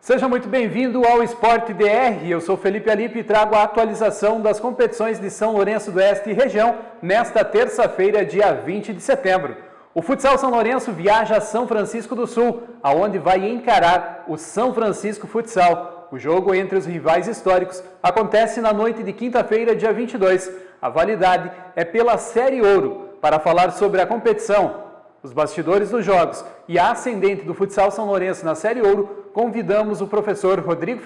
Seja muito bem-vindo ao Esporte DR. Eu sou Felipe Alipe e trago a atualização das competições de São Lourenço do Oeste e região nesta terça-feira, dia 20 de setembro. O Futsal São Lourenço viaja a São Francisco do Sul, aonde vai encarar o São Francisco Futsal. O jogo entre os rivais históricos acontece na noite de quinta-feira, dia 22. A validade é pela Série Ouro. Para falar sobre a competição, os bastidores dos jogos e a ascendente do Futsal São Lourenço na Série Ouro, convidamos o professor Rodrigo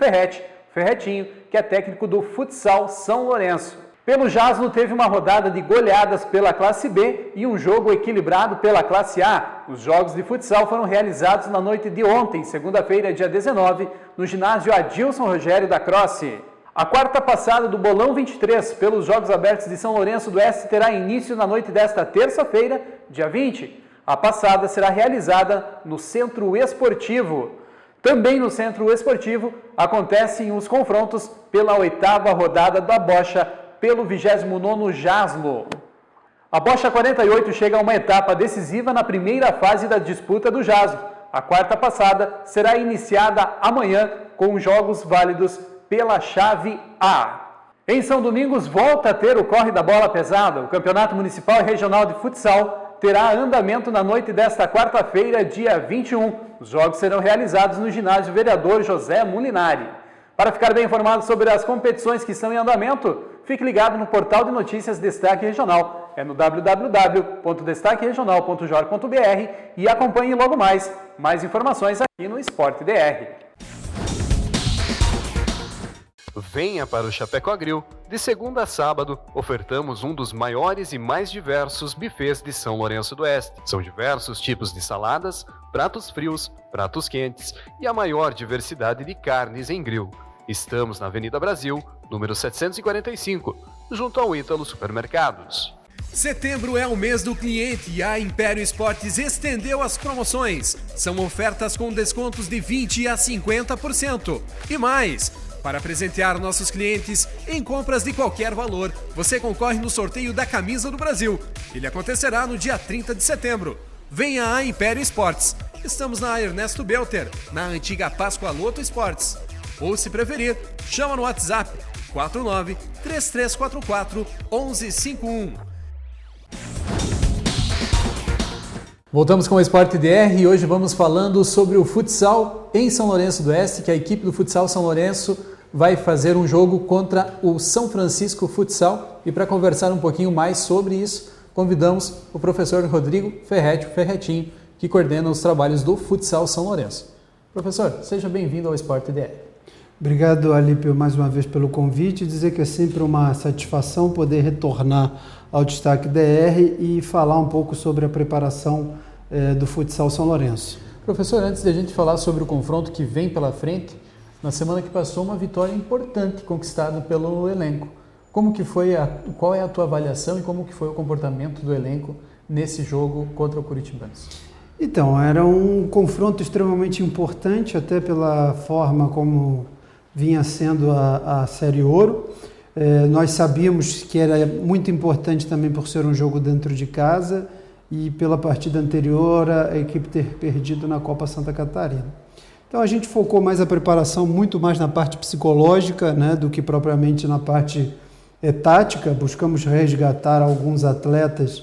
Ferretinho, que é técnico do Futsal São Lourenço. Pelo Jasno, teve uma rodada de goleadas pela Classe B e um jogo equilibrado pela Classe A. Os jogos de futsal foram realizados na noite de ontem, segunda-feira, dia 19, no ginásio Adilson Rogério da Croce. A quarta passada do Bolão 23 pelos Jogos Abertos de São Lourenço do Oeste terá início na noite desta terça-feira, dia 20. A passada será realizada no Centro Esportivo. Também no Centro Esportivo acontecem os confrontos pela oitava rodada da Bocha pelo 29º Jaslo. A Bocha 48 chega a uma etapa decisiva na primeira fase da disputa do Jaslo. A quarta passada será iniciada amanhã com jogos válidos pela chave A. Em São Domingos volta a ter o Corre da Bola Pesada. O Campeonato Municipal e Regional de Futsal terá andamento na noite desta quarta-feira, dia 21. Os jogos serão realizados no ginásio Vereador José Mulinari. Para ficar bem informado sobre as competições que estão em andamento, fique ligado no portal de notícias Destaque Regional. É no www.destaqueregional.jor.br e acompanhe logo mais informações aqui no Esporte DR. Venha para o Chapecó Grill. De segunda a sábado, ofertamos um dos maiores e mais diversos buffets de São Lourenço do Oeste. São diversos tipos de saladas, pratos frios, pratos quentes e a maior diversidade de carnes em grill. Estamos na Avenida Brasil, número 745, junto ao Ítalo Supermercados. Setembro é o mês do cliente e a Império Esportes estendeu as promoções. São ofertas com descontos de 20% a 50%. E mais, para presentear nossos clientes em compras de qualquer valor, você concorre no sorteio da Camisa do Brasil. Ele acontecerá no dia 30 de setembro. Venha a Império Esportes. Estamos na Ernesto Belter, na antiga Páscoa Loto Esportes. Ou, se preferir, chama no WhatsApp 49-3344-1151. Voltamos com o Esporte DR e hoje vamos falando sobre o futsal em São Lourenço do Oeste, que a equipe do Futsal São Lourenço vai fazer um jogo contra o São Francisco Futsal. E para conversar um pouquinho mais sobre isso, convidamos o professor Rodrigo Ferretinho, que coordena os trabalhos do Futsal São Lourenço. Professor, seja bem-vindo ao Esporte DR. Obrigado, Alipe, mais uma vez pelo convite. Dizer que é sempre uma satisfação poder retornar ao Destaque DR e falar um pouco sobre a preparação do Futsal São Lourenço. Professor, antes de a gente falar sobre o confronto que vem pela frente, na semana que passou, uma vitória importante conquistada pelo elenco. Qual é a tua avaliação e como que foi o comportamento do elenco nesse jogo contra o Curitibanos? Então, era um confronto extremamente importante, até pela forma como vinha sendo a Série Ouro. Nós sabíamos que era muito importante também por ser um jogo dentro de casa e pela partida anterior a equipe ter perdido na Copa Santa Catarina. Então a gente focou mais a preparação muito mais na parte psicológica, né, do que propriamente na parte tática. Buscamos resgatar alguns atletas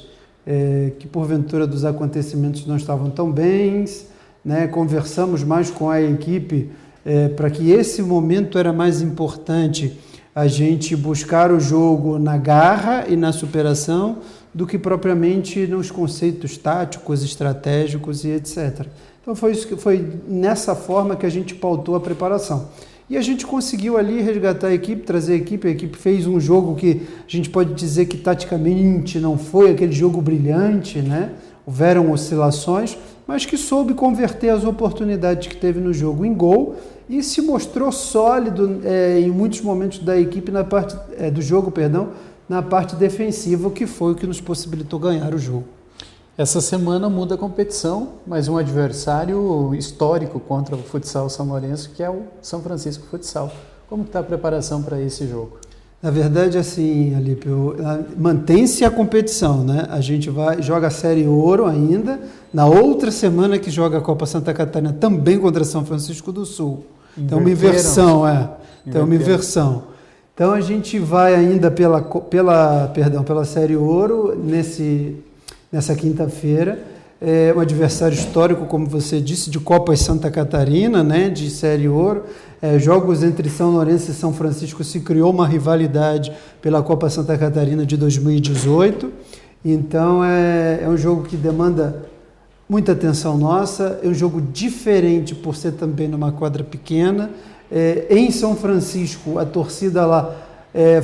que porventura dos acontecimentos não estavam tão bem, né? Conversamos mais com a equipe para que esse momento era mais importante a gente buscar o jogo na garra e na superação do que propriamente nos conceitos táticos, estratégicos e etc. Então foi nessa forma que a gente pautou a preparação. E a gente conseguiu ali resgatar a equipe, trazer a equipe fez um jogo que a gente pode dizer que taticamente não foi aquele jogo brilhante, né? Houveram oscilações, mas que soube converter as oportunidades que teve no jogo em gol e se mostrou sólido em muitos momentos da equipe na parte do jogo, na parte defensiva, que foi o que nos possibilitou ganhar o jogo. Essa semana muda a competição, mas um adversário histórico contra o Futsal São Lourenço, que é o São Francisco Futsal. Como está a preparação para esse jogo? Na verdade, assim, Alipe, mantém-se a competição, né? A gente joga a Série Ouro ainda, na outra semana que joga a Copa Santa Catarina, também contra São Francisco do Sul. Então, uma inversão, Então, uma inversão. Então, a gente vai ainda pela Série Ouro nessa quinta-feira. É um adversário histórico, como você disse, de Copa Santa Catarina, né, de Série Ouro. Jogos entre São Lourenço e São Francisco, se criou uma rivalidade pela Copa Santa Catarina de 2018. Então, é um jogo que demanda muita atenção nossa. É um jogo diferente por ser também numa quadra pequena. Em São Francisco, a torcida lá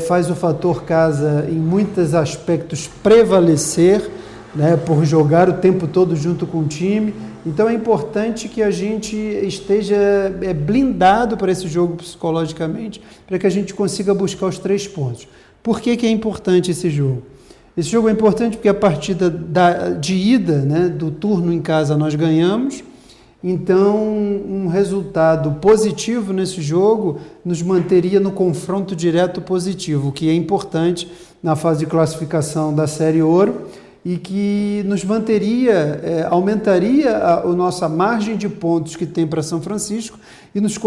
faz o fator casa em muitos aspectos prevalecer, né, por jogar o tempo todo junto com o time. Então é importante que a gente esteja blindado para esse jogo psicologicamente, para que a gente consiga buscar os 3 pontos. Por que é importante esse jogo? Esse jogo é importante porque a partida de ida, né, do turno em casa nós ganhamos. Então, um resultado positivo nesse jogo nos manteria no confronto direto positivo, o que é importante na fase de classificação da Série Ouro e que nos manteria, aumentaria a nossa margem de pontos que tem para São Francisco e nos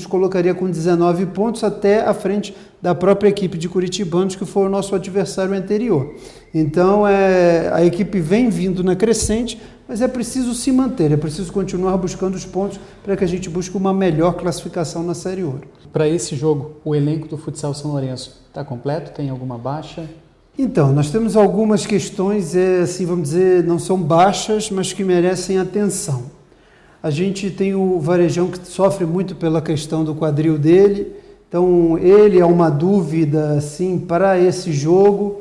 colocaria com 19 pontos até à frente da própria equipe de Curitibanos, que foi o nosso adversário anterior. Então, a equipe vem vindo na crescente, mas é preciso se manter, é preciso continuar buscando os pontos para que a gente busque uma melhor classificação na Série Ouro. Para esse jogo, o elenco do Futsal São Lourenço está completo? Tem alguma baixa? Então, nós temos algumas questões, assim, vamos dizer, não são baixas, mas que merecem atenção. A gente tem o Varejão que sofre muito pela questão do quadril dele, então ele é uma dúvida, assim, para esse jogo,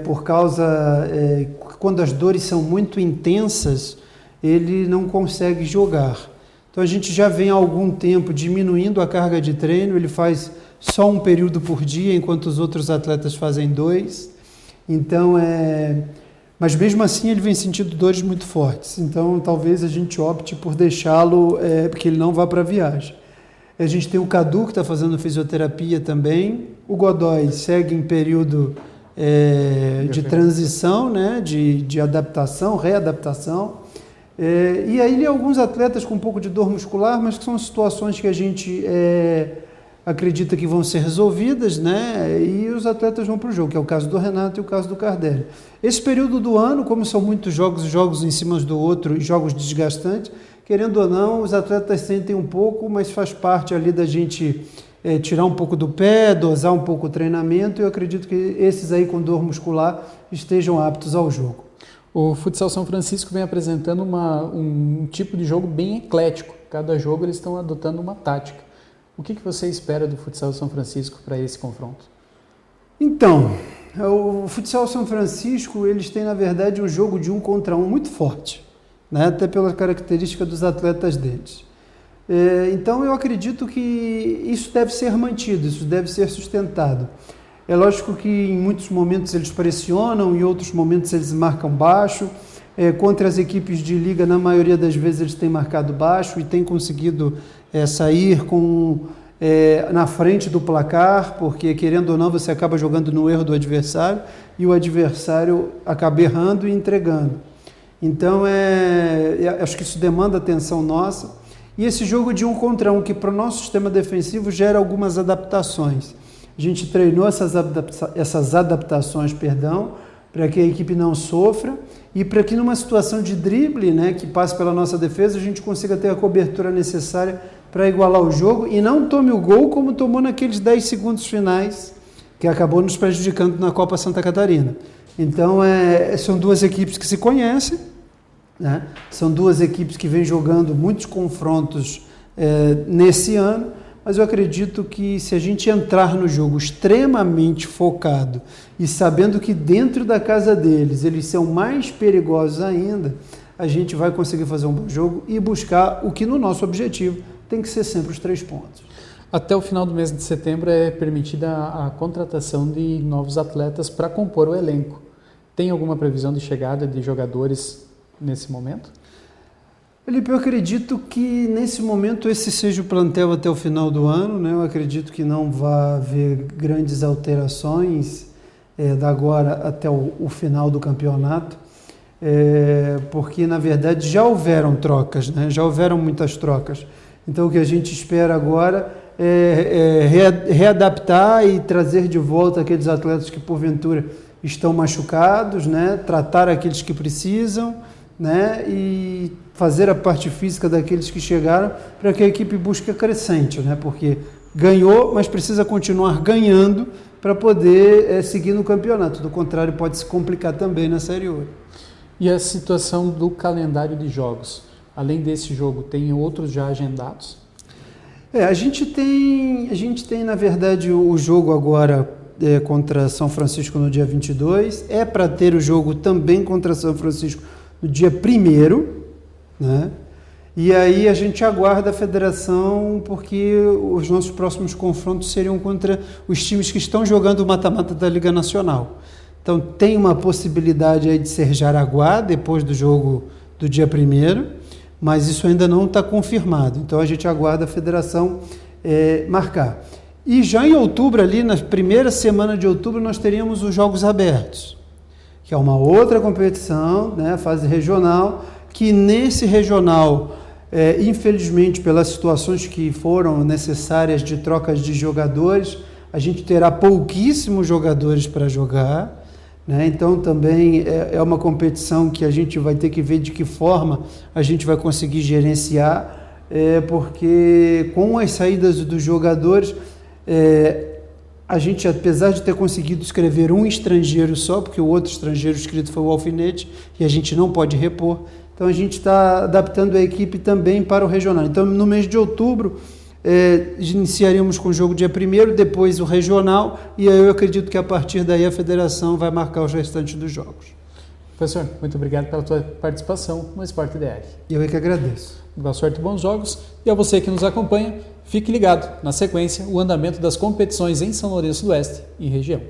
por causa, quando as dores são muito intensas, ele não consegue jogar. Então a gente já vem há algum tempo diminuindo a carga de treino, ele faz só um período por dia, enquanto os outros atletas fazem 2. Então, mas mesmo assim ele vem sentindo dores muito fortes. Então talvez a gente opte por deixá-lo, porque ele não vá para a viagem. A gente tem o Cadu, que está fazendo fisioterapia também. O Godoy segue em período de transição, né, de adaptação, readaptação. E aí alguns atletas com um pouco de dor muscular, mas que são situações que a gente acredita que vão ser resolvidas, né? E os atletas vão para o jogo, que é o caso do Renato e o caso do Cardelli. Esse período do ano, como são muitos jogos em cima do outro e jogos desgastantes, querendo ou não, os atletas sentem um pouco, mas faz parte ali da gente tirar um pouco do pé, dosar um pouco o treinamento, e eu acredito que esses aí com dor muscular estejam aptos ao jogo. O Futsal São Francisco vem apresentando um tipo de jogo bem eclético. Cada jogo eles estão adotando uma tática. O que você espera do Futsal São Francisco para esse confronto? Então, o Futsal São Francisco, eles têm, na verdade, um jogo de 1 contra 1 muito forte, né? Até pela característica dos atletas deles. Então, eu acredito que isso deve ser mantido, isso deve ser sustentado. É lógico que em muitos momentos eles pressionam, em outros momentos eles marcam baixo. Contra as equipes de liga, na maioria das vezes eles têm marcado baixo e têm conseguido sair na frente do placar, porque querendo ou não você acaba jogando no erro do adversário e o adversário acaba errando e entregando. Então acho que isso demanda atenção nossa. E esse jogo de 1 contra 1, que para o nosso sistema defensivo gera algumas adaptações. A gente treinou essas adaptações, para que a equipe não sofra e para que numa situação de drible, né, que passe pela nossa defesa, a gente consiga ter a cobertura necessária para igualar o jogo e não tome o gol como tomou naqueles 10 segundos finais, que acabou nos prejudicando na Copa Santa Catarina. Então, são duas equipes que se conhecem, né? São duas equipes que vêm jogando muitos confrontos nesse ano, mas eu acredito que se a gente entrar no jogo extremamente focado e sabendo que dentro da casa deles eles são mais perigosos ainda, a gente vai conseguir fazer um bom jogo e buscar o que no nosso objetivo tem que ser sempre os 3 pontos. Até o final do mês de setembro é permitida a contratação de novos atletas para compor o elenco. Tem alguma previsão de chegada de jogadores nesse momento? Felipe, eu acredito que nesse momento esse seja o plantel até o final do ano, né? Eu acredito que não vai haver grandes alterações da agora até o final do campeonato, porque na verdade já houveram trocas, né? Já houveram muitas trocas. Então o que a gente espera agora é readaptar e trazer de volta aqueles atletas que porventura estão machucados, né? Tratar aqueles que precisam, né? E fazer a parte física daqueles que chegaram para que a equipe busque a crescente, né? Porque ganhou, mas precisa continuar ganhando para poder seguir no campeonato. Do contrário, pode se complicar também na Série Ouro. E a situação do calendário de jogos? Além desse jogo, tem outros já agendados? A gente tem, na verdade, o jogo agora contra São Francisco no dia 22. É para ter o jogo também contra São Francisco no dia 1º, né? E aí a gente aguarda a federação, porque os nossos próximos confrontos seriam contra os times que estão jogando o mata-mata da Liga Nacional. Então tem uma possibilidade aí de ser Jaraguá, depois do jogo do dia 1º, mas isso ainda não está confirmado. Então a gente aguarda a federação marcar. E já em outubro, ali na primeira semana de outubro, nós teríamos os Jogos Abertos, que é uma outra competição, né, fase regional, que nesse regional, infelizmente, pelas situações que foram necessárias de trocas de jogadores, a gente terá pouquíssimos jogadores para jogar, né? Então também é uma competição que a gente vai ter que ver de que forma a gente vai conseguir gerenciar, porque com as saídas dos jogadores, a gente, apesar de ter conseguido escrever um estrangeiro só, porque o outro estrangeiro escrito foi o Alfinete, e a gente não pode repor, então a gente está adaptando a equipe também para o regional. Então no mês de outubro iniciaríamos com o jogo dia 1º, depois o regional, e aí eu acredito que a partir daí a federação vai marcar os restantes dos jogos. Professor, muito obrigado pela tua participação no Esporte DR. Eu é que agradeço. Boa sorte e bons jogos. E a você que nos acompanha, fique ligado. Na sequência, o andamento das competições em São Lourenço do Oeste e região.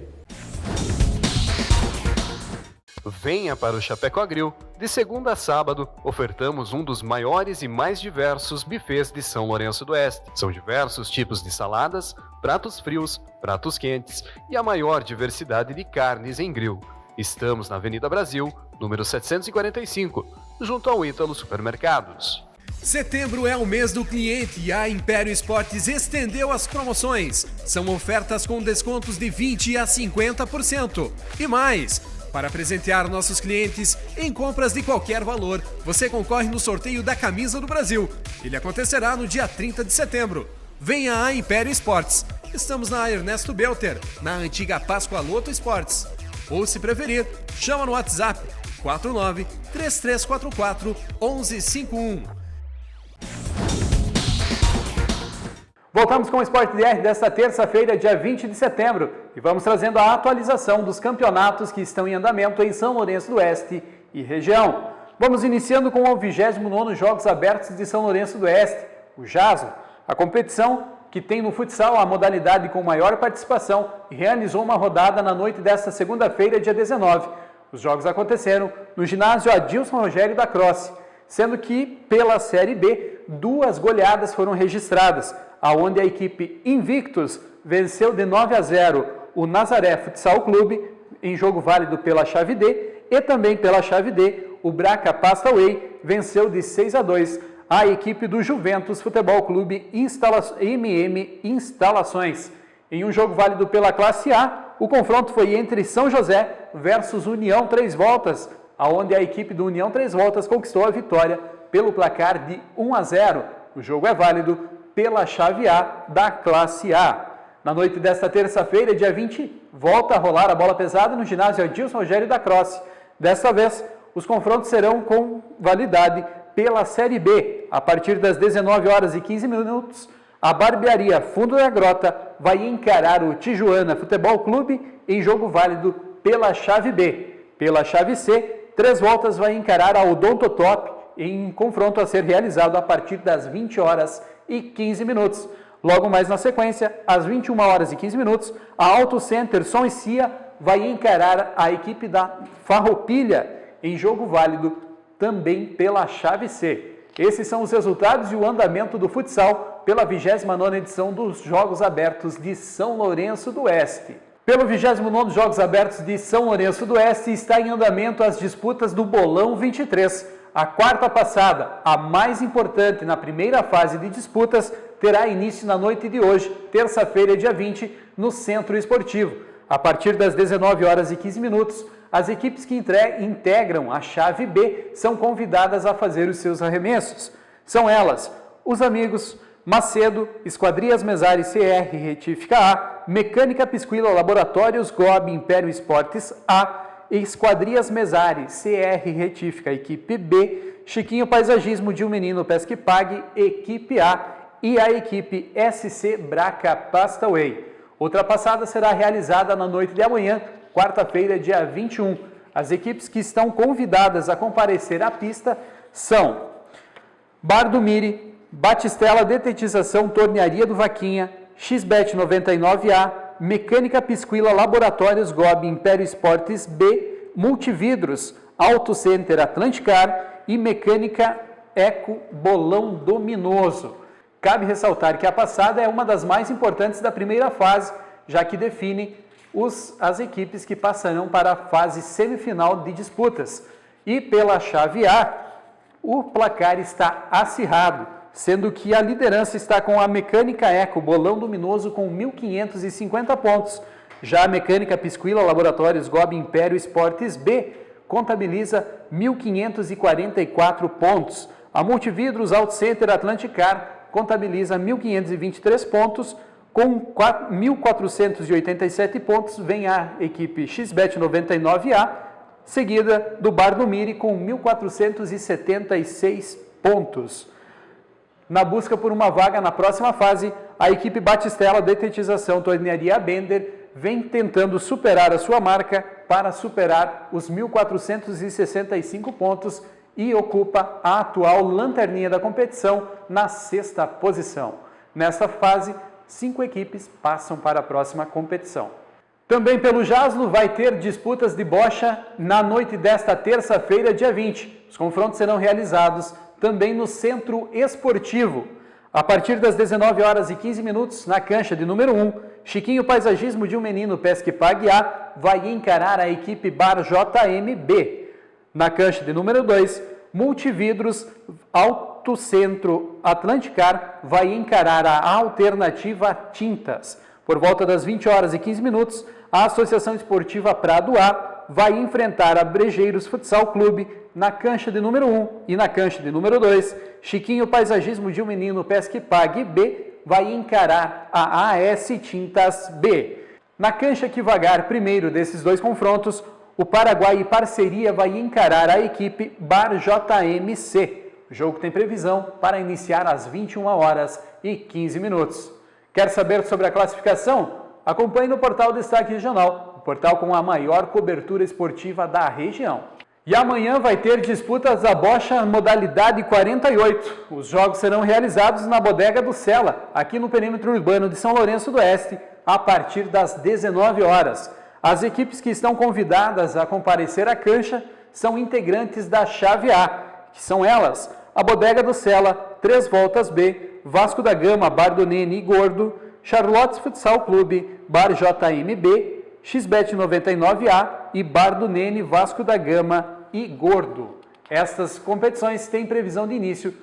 Venha para o Chapecó Grill. De segunda a sábado, ofertamos um dos maiores e mais diversos buffets de São Lourenço do Oeste. São diversos tipos de saladas, pratos frios, pratos quentes e a maior diversidade de carnes em grill. Estamos na Avenida Brasil, número 745, junto ao Ítalo Supermercados. Setembro é o mês do cliente e a Império Esportes estendeu as promoções. São ofertas com descontos de 20% a 50%. E mais, para presentear nossos clientes em compras de qualquer valor, você concorre no sorteio da Camisa do Brasil. Ele acontecerá no dia 30 de setembro. Venha a Império Esportes. Estamos na Ernesto Belter, na antiga Páscoa Loto Esportes. Ou, se preferir, chama no WhatsApp 49-3344-1151. Voltamos com o Esporte DR desta terça-feira, dia 20 de setembro, e vamos trazendo a atualização dos campeonatos que estão em andamento em São Lourenço do Oeste e região. Vamos iniciando com o 29º Jogos Abertos de São Lourenço do Oeste, o JASO, a competição que tem no futsal a modalidade com maior participação e realizou uma rodada na noite desta segunda-feira, dia 19. Os jogos aconteceram no ginásio Adilson Rogério da Croce, sendo que pela Série B, 2 goleadas foram registradas, aonde a equipe Invictus venceu de 9-0 o Nazaré Futsal Clube, em jogo válido pela chave D, e também pela chave D, o Braca Pastaway venceu de 6-2 a equipe do Juventus Futebol Clube MM Instalações. Em um jogo válido pela classe A, o confronto foi entre São José versus União 3 Voltas, aonde a equipe do União 3 Voltas conquistou a vitória pelo placar de 1-0. O jogo é válido pela chave A da classe A. Na noite desta terça-feira, dia 20, volta a rolar a bola pesada no ginásio Adilson Rogério da Croce. Desta vez, os confrontos serão com validade pela Série B. A partir das 19h15, a Barbearia Fundo da Grota vai encarar o Tijuana Futebol Clube em jogo válido pela chave B. Pela chave C, 3 Voltas vai encarar a Odontotop em confronto a ser realizado a partir das 20h15. Logo mais na sequência, às 21h15, a Auto Center Som e Cia vai encarar a equipe da Farroupilha em jogo válido também pela chave C. Esses são os resultados e o andamento do futsal pela 29ª edição dos Jogos Abertos de São Lourenço do Oeste. Pelo 29º Jogos Abertos de São Lourenço do Oeste está em andamento as disputas do Bolão 23. a quarta passada, a mais importante na primeira fase de disputas, terá início na noite de hoje, terça-feira, dia 20, no Centro Esportivo. A partir das 19 horas e 15 minutos, as equipes que integram a chave B são convidadas a fazer os seus arremessos. São elas, os amigos Macedo, Esquadrias Mesares CR Retífica A, Mecânica Pisquila Laboratórios GOB Império Esportes A, Esquadrias Mesares CR Retífica Equipe B, Chiquinho Paisagismo de um Menino Pesque Pague Equipe A e a equipe SC Braca Pastaway. Outra passada será realizada na noite de amanhã, quarta-feira, dia 21. As equipes que estão convidadas a comparecer à pista são Bar do Miri, Batistela Detetização Tornearia do Vaquinha, XBET 99A, Mecânica Pisquila Laboratórios GOB Império Esportes B, Multividros, Auto Center Atlanticar e Mecânica Eco Bolão Dominoso. Cabe ressaltar que a passada é uma das mais importantes da primeira fase, já que define as equipes que passarão para a fase semifinal de disputas. E pela chave A, o placar está acirrado, sendo que a liderança está com a Mecânica Eco Bolão Luminoso com 1.550 pontos. Já a Mecânica Pisquila Laboratórios GOB Império Esportes B contabiliza 1.544 pontos. A Multividros Auto Center Atlanticar contabiliza 1.523 pontos. Com 1.487 pontos vem a equipe XBET 99A, seguida do Bar do Miri com 1.476 pontos. Na busca por uma vaga na próxima fase, a equipe Batistela Detetização Tornearia Bender vem tentando superar a sua marca para superar os 1.465 pontos e ocupa a atual lanterninha da competição na sexta posição. Nesta fase, 5 equipes passam para a próxima competição. Também pelo Jaslo vai ter disputas de bocha na noite desta terça-feira, dia 20. Os confrontos serão realizados também no Centro Esportivo. A partir das 19 horas e 15 minutos, na cancha de número 1, Chiquinho Paisagismo de um Menino Pesque Pague A vai encarar a equipe Bar JMB. Na cancha de número 2, Multividros Auto Centro Atlanticar vai encarar a Alternativa Tintas. Por volta das 20 horas e 15 minutos, a Associação Esportiva Prado A vai enfrentar a Brejeiros Futsal Clube na cancha de número 1 e na cancha de número 2, Chiquinho Paisagismo de um Menino Pesque Pague B vai encarar a AS Tintas B. Na cancha que vagar primeiro desses dois confrontos, o Paraguai e Parceria vai encarar a equipe Bar JMC. O jogo tem previsão para iniciar às 21 horas e 15 minutos. Quer saber sobre a classificação? Acompanhe no portal Destaque Regional, o portal com a maior cobertura esportiva da região. E amanhã vai ter disputas da bocha modalidade 48. Os jogos serão realizados na Bodega do Sela, aqui no perímetro urbano de São Lourenço do Oeste, a partir das 19 horas. As equipes que estão convidadas a comparecer à cancha são integrantes da chave A, que são elas, a Bodega do Sela, 3 Voltas B, Vasco da Gama, Bar do Nene e Gordo, Charlottes Futsal Clube, Bar JMB, XBET 99A e Bar do Nene, Vasco da Gama e Gordo. Estas competições têm previsão de início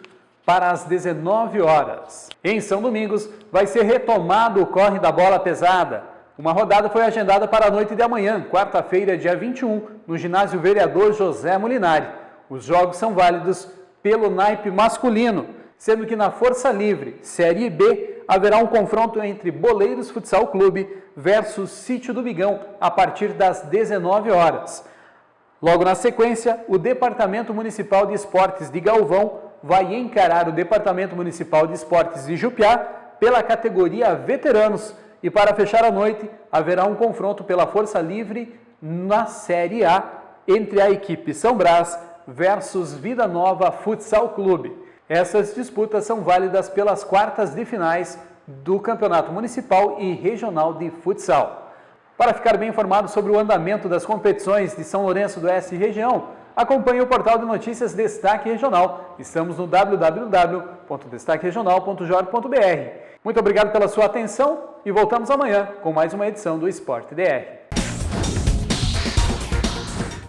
para as 19 horas. Em São Domingos, vai ser retomado o Corre da Bola Pesada. Uma rodada foi agendada para a noite de amanhã, quarta-feira, dia 21, no ginásio Vereador José Molinari. Os jogos são válidos pelo naipe masculino, sendo que na Força Livre, Série B, haverá um confronto entre Boleiros Futsal Clube versus Sítio do Bigão, a partir das 19 horas. Logo na sequência, o Departamento Municipal de Esportes de Galvão vai encarar o Departamento Municipal de Esportes de Jupiá pela categoria Veteranos. E para fechar a noite, haverá um confronto pela Força Livre na Série A entre a equipe São Brás versus Vida Nova Futsal Clube. Essas disputas são válidas pelas quartas de finais do Campeonato Municipal e Regional de Futsal. Para ficar bem informado sobre o andamento das competições de São Lourenço do Oeste e região, acompanhe o portal de notícias Destaque Regional. Estamos no www.destaqueregional.jor.br. Muito obrigado pela sua atenção e voltamos amanhã com mais uma edição do Esporte DR.